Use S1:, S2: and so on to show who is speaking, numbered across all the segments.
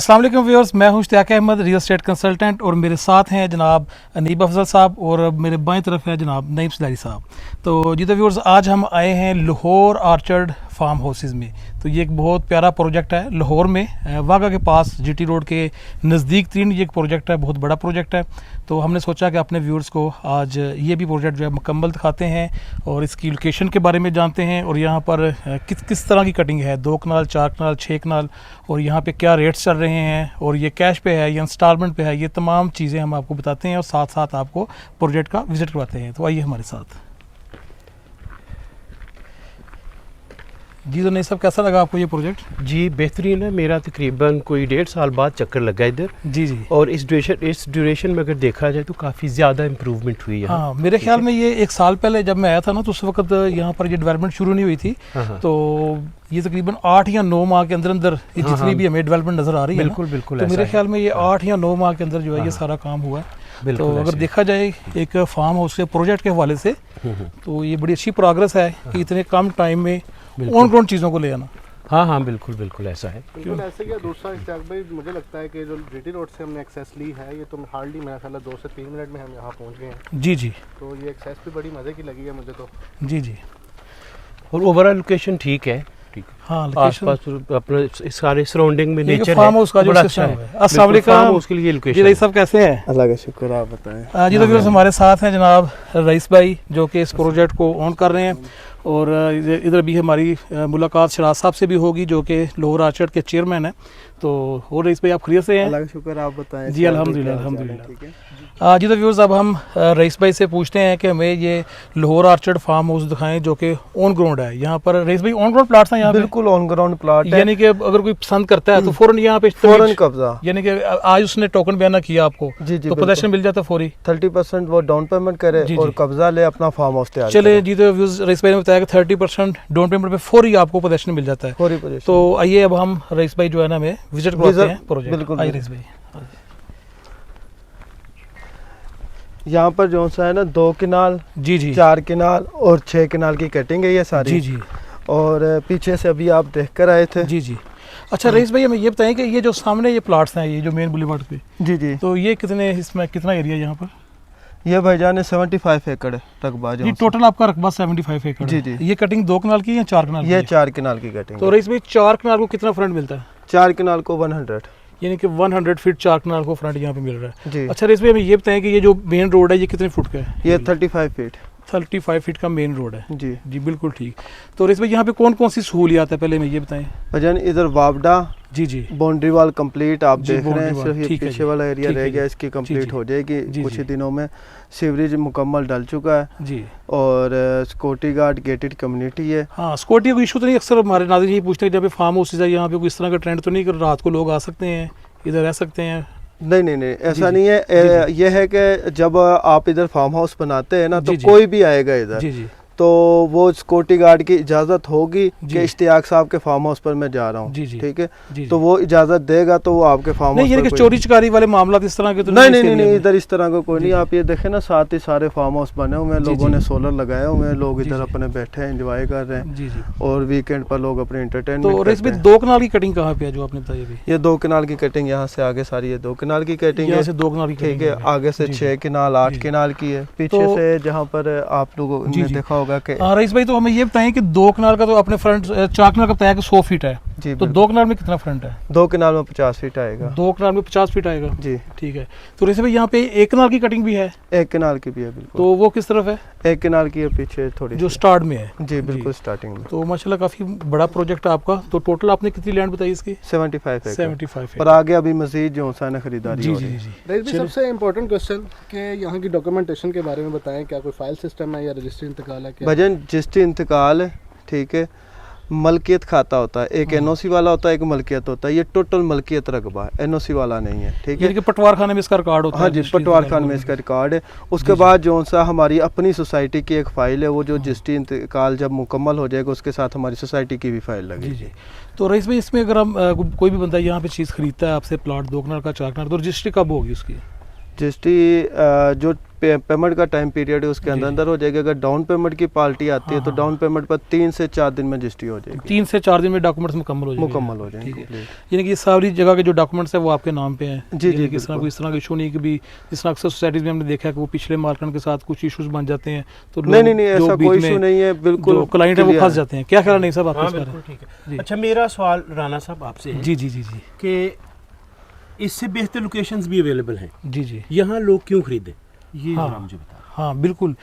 S1: अस्सलाम वालेकुम व्यूअर्स, मैं हूं Ishtiaq Ahmad, real estate consultant, और मेरे साथ हैं जनाब अनीब अफजल साहब और मेरे बाएं तरफ है जनाब नईम सदारी साहब। तो जी तो व्यूअर्स, आज हम आए हैं लाहौर आर्चर्ड फार्म हाउसेज़ में। तो ये एक बहुत प्यारा प्रोजेक्ट है लाहौर में, वाघा के पास जीटी रोड के नज़दीक तीन ये एक प्रोजेक्ट है, बहुत बड़ा प्रोजेक्ट है। तो हमने सोचा कि अपने व्यूअर्स को आज ये भी प्रोजेक्ट जो है मुकम्मल दिखाते हैं और इसकी लोकेशन के बारे में जानते हैं, और यहाँ पर किस किस तरह की कटिंग है, 2 कनाल, 4 कनाल, 6 कनाल, और यहाँ पे क्या रेट्स चल रहे हैं, और ये कैश पे है या इंस्टॉलमेंट पे है, ये तमाम चीज़ें हम आपको बताते हैं और साथ साथ आपको प्रोजेक्ट का विज़िट करवाते हैं। तो आइए हमारे साथ। जी तो नहीं सब, कैसा लगा आपको ये प्रोजेक्ट?
S2: जी बेहतरीन है। मेरा तकरीबन कोई 1.5 साल बाद चक्कर लगा इधर।
S1: जी जी।
S2: और इस ड्यूरेशन में अगर देखा जाए तो काफ़ी ज़्यादा इम्प्रूवमेंट हुई है।
S1: हाँ, मेरे ख्याल में ये 1 साल पहले जब मैं आया था ना, तो उस वक्त यहाँ पर ये डेवलपमेंट शुरू नहीं हुई थी। तो ये तकरीबन 8 या 9 माह के अंदर अंदर ये जितनी भी हमें डेवलपमेंट नज़र आ रही है,
S2: बिल्कुल बिल्कुल,
S1: तो मेरे ख्याल में ये 8 या 9 माह के अंदर जो है ये सारा काम हुआ है। तो अगर देखा जाए एक फार्म हाउस के प्रोजेक्ट के हवाले से, तो ये बड़ी अच्छी प्रोग्रेस है कि इतने कम टाइम में ऑन ग्राउंड चीज़ों को ले आना।
S2: हाँ हाँ, बिल्कुल बिल्कुल ऐसा है।
S3: बिल्कुल ऐसे ही। दूसरा इश्तियाक भाई, मुझे लगता है कि जो जीटी रोड से हमने एक्सेस ली है, ये तो हार्डली मेरा ख्याल है 2 से 3 मिनट में हम यहाँ पहुँच गए हैं।
S1: जी जी।
S3: तो ये एक्सेस भी बड़ी मज़े की लगी है मुझे तो।
S1: जी जी।
S2: और ओवरऑल लोकेशन ठीक है।
S1: हाँ,
S2: आसपास अपने सारे सराउंडिंग में नेचर
S1: फार्म हाउस का जो सिस्टम है। अस्सलाम वालेकुम।
S2: फार्म हाउस के लिए लोकेशन।
S1: जी रईस साहब कैसे हैं?
S3: अल्लाह का शुक्र, आप बताएं।
S1: जी तो व्यूअर्स, हमारे साथ हैं जनाब रईस भाई, जो कि इस प्रोजेक्ट को ऑन कर रहे हैं, और इधर भी हमारी मुलाकात शराज साहब से भी होगी, जो कि लाहौर आर्चर्ड के चेयरमैन हैं। तो और रईस भाई, आप खैरियत से हैं?
S3: अल्लाह का शुक्र, आप बताएं।
S1: जी अल्हम्दुलिल्लाह अल्हम्दुलिल्लाह। जी तो व्यूअर्स, अब हम रईस भाई से पूछते हैं कि हमें ये लाहौर आर्चर्ड फार्म हाउस दिखाएं जो कि ऑन ग्राउंड है। यहाँ पर रईस भाई ऑन ग्राउंड प्लाट्स हैं यहाँ पे?
S3: बिल्कुल ऑन ग्राउंड प्लाट है,
S1: यानी कि अगर कोई पसंद करता है तो फौरन यहाँ पे
S3: फौरन कब्जा।
S1: यानी कि आज उसने टोकन बयाना किया आपको,
S3: जी जी,
S1: तो पोजेशन मिल जाता है फौरी?
S3: 30% वो डाउन पेमेंट करे और कब्जा ले, अपना फार्म हाउस तैयार।
S1: चले जी तो व्यूअर्स, रईस भाई ने बताया कि 30% डाउन पेमेंट पे फौरी आपको पोजेशन मिल जाता है।
S3: फौरी पोजीशन।
S1: तो आइए अब हम रईस भाई जो है ना हमें विजिट करवाते हैं प्रोजेक्ट।
S3: बिल्कुल।
S1: आइए रईस भाई।
S3: यहाँ पर जो सा है ना 2 कनाल,
S1: जी जी,
S3: 4 कनाल और 6 कनाल की कटिंग है ये सारी।
S1: जी जी।
S3: और पीछे से अभी आप देख कर आए थे।
S1: जी जी। अच्छा रईस भाई, हमें ये बताएं कि ये जो सामने ये प्लाट्स हैं, ये जो मेन बुलेवार्ड पे,
S3: जी जी,
S1: तो ये कितने, इसमें कितना एरिया यहाँ पर?
S3: ये भाईजान है 75 एकड़ रकबा जो।
S1: ये टोटल आपका रकबा 75 एकड़
S3: जी
S1: है।
S3: जी।
S1: ये कटिंग 2 कनाल की या 4 कनाल की?
S3: ये 4 कनाल की कटिंग।
S1: तो रईस भाई, 4 कनाल को कितना फ्रंट मिलता है?
S3: 4 कनाल को 100,
S1: यानी कि 100 फीट 4 कनाल को फ्रंट यहाँ पे मिल रहा है।
S3: जी।
S1: अच्छा रईस भाई, हमें ये बताएं कि ये जो मेन रोड है ये कितने फुट का है?
S3: ये 35 फीट।
S1: 35 फीट का मेन रोड है।
S3: जी
S1: जी बिल्कुल ठीक। तो रईस भाई, यहाँ पे कौन कौन सी सहूलियात है, पहले हमें ये बताएं।
S3: भाईजान इधर वापडा,
S1: जी जी,
S3: बाउंड्री वाल कंप्लीट आप
S1: जी,
S3: देख रहे हैं।
S1: बाउंड्री
S3: सिर्फ
S1: वाल,
S3: ये
S1: ठीक है
S3: पीछे
S1: जी,
S3: वाला एरिया
S1: ठीक
S3: रह
S1: है
S3: गया,
S1: जी,
S3: इसकी
S1: जी,
S3: कंप्लीट
S1: जी,
S3: हो जाएगी
S1: जी,
S3: कुछ
S1: जी।
S3: ही दिनों में। सीवरेज मुकम्मल डल चुका है
S1: जी।
S3: और सिक्योरिटी गार्ड गेटेड कम्युनिटी है।
S1: हाँ, सिक्योरिटी का इशू तो नहीं? अक्सर हमारे नाज़रीन यही पूछते हैं जब फार्म हाउस है यहाँ पे, कोई इस तरह का ट्रेंड तो नहीं कि रात को लोग आ सकते हैं, इधर रह सकते हैं?
S3: नहीं नहीं नहीं, ऐसा
S1: जी,
S3: नहीं
S1: जी,
S3: है। ये है कि जब आप इधर फार्म हाउस बनाते हैं ना, तो
S1: जी, जी।
S3: कोई भी आएगा इधर,
S1: जी जी,
S3: तो वो सिक्योरिटी गार्ड की इजाज़त होगी
S1: जी।
S3: कि इश्तियाक साहब के फार्म हाउस पर मैं जा रहा हूँ।
S1: जी, जी।
S3: ठीक है,
S1: जी
S3: तो वो इजाज़त देगा तो वो आपके फार्म
S1: नहीं,
S3: हाउस
S1: यानी
S3: पर
S1: कि
S3: कोई-
S1: चोरी चकारी वाले मामला इस तरह के तो
S3: नहीं नहीं
S1: इस
S3: नहीं
S1: एरिया
S3: नहीं,
S1: में?
S3: इधर इस तरह का कोई
S1: जी,
S3: नहीं।
S1: जी।
S3: आप ये देखें ना, साथ ही सारे फार्म हाउस बने हुए हैं,
S1: जी,
S3: लोगों
S1: जी।
S3: ने सोलर लगाए हुए हैं, लोग
S1: जी,
S3: इधर
S1: जी।
S3: अपने बैठे हैं, एंजॉय कर रहे हैं।
S1: जी जी।
S3: और वीकेंड पर लोग अपने एंटरटेनमेंट
S1: तो रईस भाई,
S3: करते हैं।
S1: 2 कनाल की कटिंग कहाँ पे है जो आपने बताई अभी?
S3: ये 2 कनाल की कटिंग यहाँ से आगे सारी, ये 2 कनाल की कटिंग
S1: यहाँ
S3: है।
S1: से 2 कनाल की
S3: ठीक
S1: cutting
S3: है, आगे से
S1: जी,
S3: 6 कनाल, 8
S1: जी।
S3: कनाल की है। पीछे
S1: तो-
S3: से जहाँ पर आप लोगों
S1: जी,
S3: ने
S1: जी।
S3: देखा होगा कि
S1: हाँ रईस भाई, तो हमें ये बताएं कि 2 कनाल का तो अपने फ्रंट, 4 कनाल का बताया कि 100 फीट है,
S3: जी
S1: तो 2 कनाल में कितना फ्रंट है?
S3: 2 कनाल में 50 फीट आएगा।
S1: 2 कनाल में 50 फीट आएगा।
S3: जी,
S1: ठीक है। तो रईस भाई, यहाँ पे 1 कनाल की कटिंग भी है,
S3: 1 कनाल की भी है बिल्कुल।
S1: तो वो किस तरफ है?
S3: 1 कनाल की है पीछे थोड़ी
S1: जो
S3: सी।
S1: स्टार्ट में है।
S3: जी बिल्कुल स्टार्टिंग में।
S1: तो माशाल्लाह काफ़ी बड़ा प्रोजेक्ट है आपका। तो टोटल आपने कितनी लैंड बताई इसकी?
S3: 75 एकड़।
S1: 75
S3: और आगे अभी मजीद जो सा ना खरीदारी
S1: जी
S3: हो
S1: जी
S3: रही है।
S1: जी।
S3: रईस भाई,
S1: चलो।
S3: सबसे इम्पोर्टेंट क्वेश्चन कि यहाँ की डॉक्यूमेंटेशन के बारे में बताएं। क्या कोई फाइल सिस्टम है या रजिस्ट्री इंतकाल है?
S1: भजन
S3: रजिस्ट्री इंतकाल है, ठीक है। मलकियत खाता होता है, एक एनओसी वाला होता है, एक मलकियत होता है। ये टोटल मलकियत रकबा है, एनओसी वाला नहीं है, ठीक है।
S1: यानी कि पटवार खाने में इसका रिकॉर्ड होता है?
S3: हाँ जी, पटवार खान में इसका रिकॉर्ड है। उसके बाद जो सा हमारी अपनी सोसाइटी की एक फ़ाइल है, वो जो रजिस्ट्री इंतकाल जब मुकम्मल हो जाएगा उसके साथ हमारी सोसाइटी की भी फाइल
S1: जी
S3: लगेगी।
S1: जी। तो रईस भाई, इसमें अगर हम कोई भी बंदा यहाँ पे चीज़ खरीदता है आपसे, प्लाट 2 कनाल का, 4 कनाल, तो रजिस्ट्री कब होगी उसकी?
S3: रजिस्ट्री जो पेमेंट का टाइम पीरियड है उसके अंदर हो जाएगी। अगर डाउन पेमेंट की पार्टी आती है तो डाउन पेमेंट पर 3 से 4 दिन में रजिस्ट्री हो जाएगी।
S1: 3 से 4 दिन में डॉक्यूमेंट्स मुकम्मल हो जाएंगे।
S3: complete।
S1: यानी कि ये सारी जगह के जो डॉक्यूमेंट्स है वो आपके नाम पे हैं।
S3: जी, जी,
S1: इस तरह कोई इस तरह का इशू नहीं कि भी जिस तरह अक्सर सोसाइटीज़ में हमने देखा है कि वो पिछले मार्केट के साथ कुछ इशूज़ बन जाते हैं, तो
S3: नहीं ऐसा कोई इशू नहीं है, बिल्कुल
S1: क्लाइंट है वो फंस जाते हैं। क्या ख्याल नहीं साहब आपका
S2: हाँ
S1: इस बारे में?
S2: बिल्कुल ठीक है। अच्छा, मेरा सवाल राना साहब आपसे है
S1: जी जी जी जी
S2: कि इससे बेहतर लोकेशंस भी अवेलेबल हैं,
S1: जी जी
S2: यहाँ लोग क्यों खरीदें, ये
S1: हाँ।
S2: ज़रा मुझे बताएं।
S1: हाँ बिल्कुल।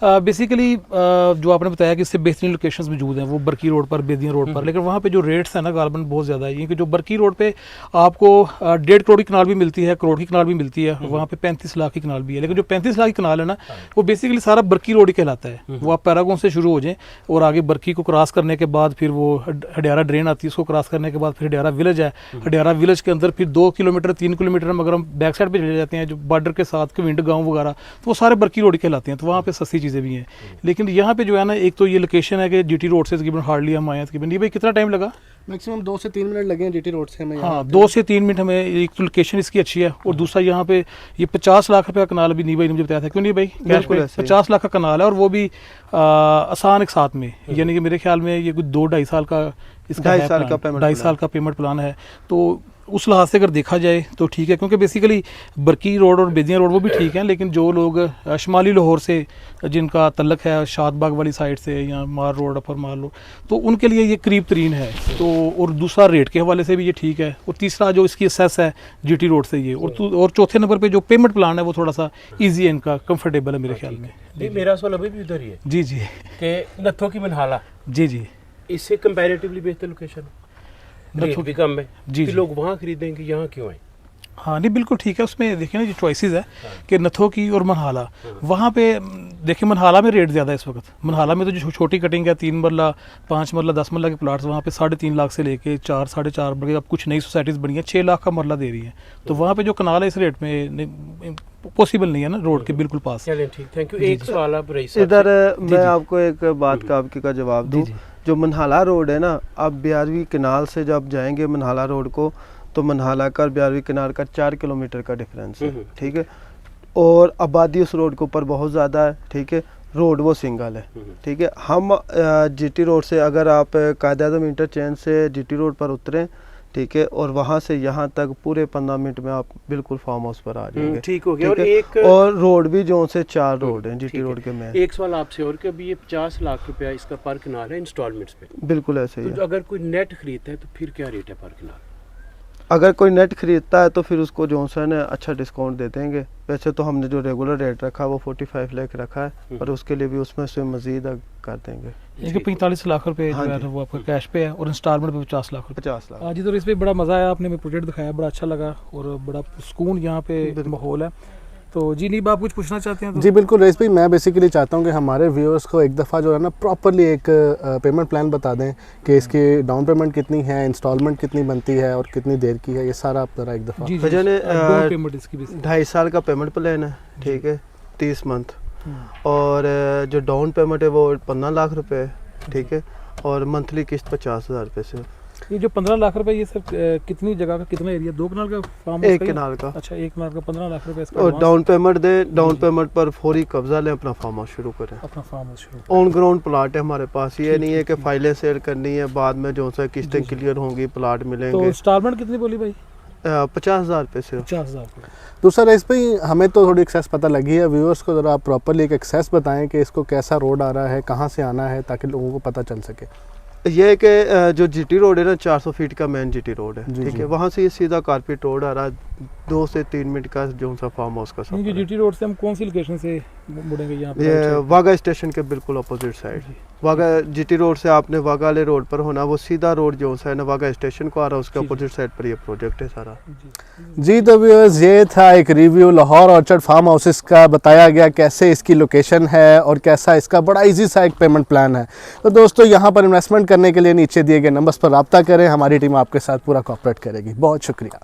S1: बेसिकली जो आपने बताया कि इससे बेहतरीन लोकेशंस मौजूद हैं वो बरकी रोड पर, बेदियां रोड पर, लेकिन वहाँ पे जो रेट्स हैं ना गालबन बहुत ज़्यादा है। क्योंकि जो बरकी रोड पे आपको 1.5 करोड़ की कनाल भी मिलती है, करोड़ की कनाल भी मिलती है, वहाँ पे 35 लाख की कनाल भी है। लेकिन जो 35 लाख की कनाल है ना वो बेसिकली सारा बरकी रोड ही कहलाता है। वो आप पैरागॉन से शुरू हो जाएं और आगे बरकी को क्रॉस करने के बाद फिर वो हडियारा ड्रेन आती है, उसको क्रॉस करने के बाद फिर हडियारा विलेज है। हडियारा विलेज के अंदर फिर 2 किलोमीटर 3 किलोमीटर अगर हम बैक साइड पर चले जाते हैं जो बॉर्डर के साथ कविंड गाँव वगैरह, तो वो सारे बरकी रोड ही कहलाते हैं। तो वहाँ पर सस्ती चीज़ें भी हैं। लेकिन यहाँ पे जो है ना, एक तो ये लोकेशन है कि जीटी रोड से तकरीबन हार्डली हम आए हैं। तकरीबन ये भाई कितना टाइम लगा?
S4: मैक्सिमम 2 से 3 मिनट लगे हैं जीटी रोड से हमें।
S1: हाँ 2 से 3 मिनट हमें। एक तो लोकेशन इसकी अच्छी है और दूसरा यहाँ पे ये 50 लाख रुपए का कनाल अभी नहीं भाई ने मुझे बताया था, क्यों नहीं भाई? कैश पे 50 लाख का कनाल है और वो भी आसान एक साथ में। यानी कि मेरे ख्याल में ये कुछ 2-2.5 साल का इसका 2.5 साल का पेमेंट प्लान है। तो उस लिहाज से अगर देखा जाए तो ठीक है, क्योंकि बेसिकली बरकी रोड और बेदियां रोड वो भी ठीक हैं, लेकिन जो लोग शुमाली लाहौर से जिनका तल्लक है शादबाग वाली साइड से या मार रोड, अपर मार रोड, तो उनके लिए ये करीब तरीन है। तो और दूसरा रेट के हवाले से भी ये ठीक है, और तीसरा जो इसकी असेस है जीटी रोड से ये, और चौथे नंबर पे जो पेमेंट प्लान है वो थोड़ा सा ईजी है, इनका कंफर्टेबल है मेरे ख्याल में।
S2: नहीं, मेरा सवाल अभी भी उधर ही है
S1: जी जी
S2: कि नथो की मनहाला
S1: जी जी
S2: इससे कंपैरेटिवली बेहतर लोकेशन है, रेट भी कम है,
S1: जी
S2: कि लोग वहाँ खरीदेंगे, यहाँ क्यों आए?
S1: हाँ नहीं बिल्कुल ठीक है। उसमें देखिए ना जो चॉइसेस है कि नथो की और मनहाला, वहाँ पे देखिए मनहाला में रेट ज़्यादा है इस वक्त। मनहाला में तो जो छोटी कटिंग है 3 मरला 5 मरला 10 मरला के प्लाट्स वहाँ पे 3.5 लाख से लेके 4 साढ़े 4 बल्कि अब कुछ नई सोसाइटीज़ बनी है 6 लाख का मरला दे रही है। तो वहाँ पे जो कनाल है इस रेट में पॉसिबल नहीं है ना रोड के बिल्कुल पास।
S2: चलें ठीक, थैंक यू। एक सवाल आप रईस
S3: इधर मैं आपको एक बात का आपकी का जवाब दूँ। जो मनहाला रोड है ना, आप बिहारवी कनाल से जब जाएंगे मनहाला रोड को, तो मनहाला का बिहारवी कनाल का 4 किलोमीटर का डिफरेंस है, ठीक है। और आबादी उस रोड के ऊपर बहुत ज़्यादा है, ठीक है। रोड वो सिंगल है, ठीक है। हम जीटी रोड से अगर आप कायद-ए-आज़म इंटरचेंज से जीटी रोड पर उतरें, ठीक है, और वहाँ से यहाँ तक पूरे 15 मिनट में आप बिल्कुल फार्म हाउस पर आ जाएंगे।
S2: ठीक हो गया।
S3: और रोड भी जो से 4 रोड हैं जीटी रोड के में।
S2: एक सवाल आपसे और कि अभी ये 50 लाख रुपया इसका पर कनाल है इंस्टॉलमेंट्स पे,
S3: बिल्कुल ऐसे ही
S2: तो
S3: है।
S2: अगर कोई नेट खरीदता है तो फिर क्या रेट है पर कनाल?
S3: अगर कोई नेट खरीदता है तो फिर उसको जो है ना अच्छा डिस्काउंट दे देंगे। वैसे तो हमने जो रेगुलर रेट रखा है वो 45 लाख रखा है, पर उसके लिए भी उसमें से मजीद कर देंगे।
S1: ये 45 लाख रुपए जो है वो आपका कैश पे है और इंस्टॉलमेंट पे 50 लाख रुपए।
S3: 50 लाख।
S1: जी तो इस पे बड़ा मज़ा आया, आपने हमें प्रोजेक्ट दिखाया, बड़ा अच्छा लगा और बड़ा सुकून यहाँ पे माहौल है। तो जी नहीं आप कुछ पूछना चाहते हैं तो?
S4: जी बिल्कुल रईस भाई, मैं बेसिकली चाहता हूँ कि हमारे व्यूअर्स को एक दफ़ा जो है ना प्रॉपरली एक पेमेंट प्लान बता दें कि इसकी डाउन पेमेंट कितनी है, इंस्टॉलमेंट कितनी बनती है और कितनी देर की है, ये सारा आप ज़रा एक दफ़ा।
S1: पेमेंट इसकी
S3: 2.5 साल का पेमेंट प्लान है, ठीक है, 30 मंथ। और जो डाउन पेमेंट है वो 15 लाख रुपए है, ठीक है, और मंथली किस्त 50,000 रुपये से।
S1: ये जो 15 लाख रुपए ये सर कितनी जगह का, कितना एरिया? 2 कनाल का फार्म?
S3: 1 कनाल का।
S1: अच्छा 1 कनाल का 15 लाख रुपए इसका।
S3: और डाउन पेमेंट दे, डाउन पेमेंट पर फौरी कब्जा लें, अपना फार्म हाउस शुरू करें।
S1: अपना फार्म हाउस शुरू।
S3: ऑन ग्राउंड प्लाट है हमारे पास, ये नहीं है कि फाइलें शेयर करनी है बाद में जो सा किस्तें क्लियर होंगी प्लाट
S1: तो
S3: मिलेंगे।
S1: इंस्टॉलमेंट कितनी बोली भाई?
S3: 50,000 रुपये से।
S1: 50,000 रुपये।
S4: दूसरा रईस भाई, हमें तो थोड़ी एक्सेस पता लगी है, व्यूअर्स को ज़रा आप प्रॉपरली एक एक्सेस बताएं कि इसको कैसा रोड आ रहा है, कहाँ से आना है, ताकि लोगों को पता चल सके।
S3: ये है कि जो जीटी रोड है ना 400 फीट का मेन जीटी रोड है, ठीक है। वहाँ से ये सीधा कारपेट रोड आ रहा है, 2 से 3 मिनट का जो सा फार्म हाउस का सफर है।
S1: जीटी रोड से हम कौन सी लोकेशन से मुड़ेंगे यहाँ पे?
S3: ये वाघा स्टेशन के बिल्कुल opposite side. Wagah GT road से आपने वाघा वाले रोड पर होना, वो सीधा रोड जो है ना वाघा स्टेशन को आ रहा है, उसके अपोजिट साइड पर ये प्रोजेक्ट है सारा।
S4: जी तो व्यूअर्स, ये था एक review Lahore orchard farm houses का, बताया गया कैसे इसकी लोकेशन है और कैसा इसका बड़ा इजी सा एक पेमेंट प्लान है। तो दोस्तों यहाँ पर इन्वेस्टमेंट करने के लिए नीचे दिए गए नंबर्स पर रब्ता करें, हमारी टीम आपके साथ पूरा कोऑपरेट करेगी। बहुत शुक्रिया।